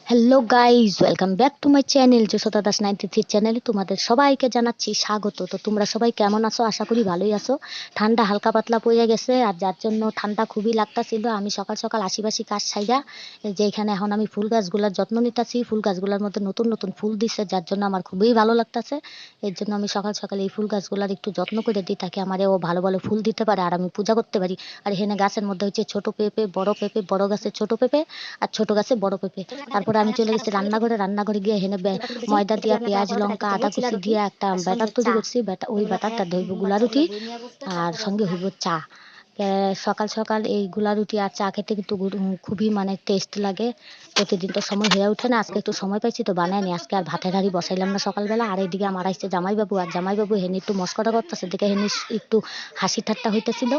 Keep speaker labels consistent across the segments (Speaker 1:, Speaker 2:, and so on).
Speaker 1: Hello guys, welcome back to my channel Yashoda Das 93 চ্যানেলে তোমাদের সবাইকে জানাচ্ছি স্বাগত। তো তোমরা সবাই কেমন আছো? আশা করি ভালোই আছো। ঠান্ডা হালকা পাতলা পড়ে গেছে, আর যার জন্য ঠান্ডা খুবই লাগতাছিল। আমি সকাল সকাল আশিবাসি কাজ সাইরা যে এখানে এখন আমি ফুল গাছগুলোর যত্ন নিতেছি। ফুল গাছগুলোর মধ্যে নতুন নতুন ফুল দিচ্ছে, যার জন্য আমার খুবই ভালো লাগতাছে। এর জন্য আমি সকাল সকাল এই ফুল গাছগুলোর একটু যত্ন করে দিই, তাকে আমার ও ভালো ভালো ফুল দিতে পারে আর আমি পূজা করতে পারি। আর এখানে গাছের মধ্যে হচ্ছে ছোট পেঁপে, বড় গাছের ছোট পেঁপে আর ছোট গাছে বড় পেঁপে। তারপরে আমি চলে গেছি রান্নাঘরে গিয়ে হেনে ময়দা দিয়া পেঁয়াজ লঙ্কা আদা কুচি দিয়ে একটা ব্যাটার তৈরি করছি। ওই ব্যাটারটা ধরবো গুলা রুটি আর সঙ্গে হইব চা। সকাল সকাল এই গুলা রুটি আর চা খেতে কিন্তু খুবই মানে টেস্ট লাগে। প্রতিদিন তো সময় হয়ে ওঠে না, আজকে একটু সময় পাইছি তো বানাই নি। আজকে আর ভাতের হাঁড়ি বসাইলাম না সকালবেলা। আর এইদিকে আমার আসছে জামাইবাবু, আর জামাইবাবু হেনে একটু মস্করা করতেছে, দেখে হেনে একটু হাসি ঠাট্টা হইতেছিল।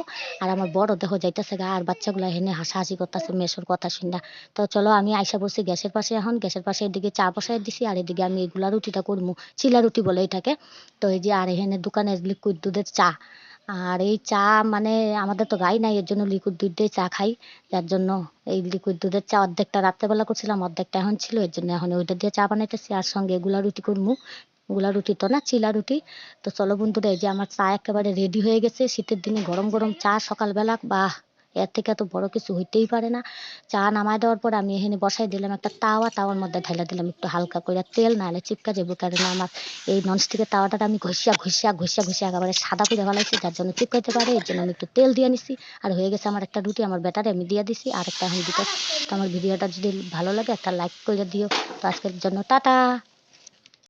Speaker 1: আর আমার বড় দেহ যাইতেছে গা, আর বাচ্চাগুলা হেনে হাসাহাসি করতেছে মেসোর কথা শুনে। তো চলো আমি আইসা বসছি গ্যাসের পাশে। এখন গ্যাসের পাশে এদিকে চা বসাই দিছি, আর এদিকে আমি এগুলা রুটিটা করবো, চিলা রুটি বলে এটাকে। তো এই যে আর এখানে দোকানে লিকুইড দুধের চা। আর এই চা মানে আমাদের তো গাই নাই, এর জন্য লিকুইড দুধ দিয়ে চা খাই। যার জন্য এই লিকুইড দুধের চা অর্ধেকটা রাত্রেবেলা করছিলাম, অর্ধেকটা এখন ছিল, এর জন্য এখন ওইটা দিয়ে চা বানাইতেছি। আর সঙ্গে এগুলা রুটি করবো, গুলা রুটি তো না, চিলা রুটি। তো চলো বন্ধুরা, এই যে আমার চা একেবারে রেডি হয়ে গেছে। শীতের দিনে গরম গরম চা সকালবেলা, বাহ, এর থেকে এত বড় কিছু হইতেই পারে না। চা নামায় দেওয়ার পর আমি এখানে বসাই দিলাম একটা তাওয়ার মধ্যে ঢেলে দিলাম একটু হালকা করে তেল, নাহলে চিপকা যাবো। কারণ আমার এই ননস্টিকের তাওয়াটা আমি ঘষিয়া একেবারে সাদা করে ফেলাইছি, যার জন্য চিপকাইতে পারে। এর জন্য আমি একটু তেল দিয়ে নিছি। আর হয়ে গেছে আমার একটা রুটি, আমার ব্যাটারে আমি দিয়ে দিছি, আর একটা এখন দিতে। তো আমার ভিডিওটা যদি ভালো লাগে একটা লাইক করে দিও। তো আজকের জন্য টাটা।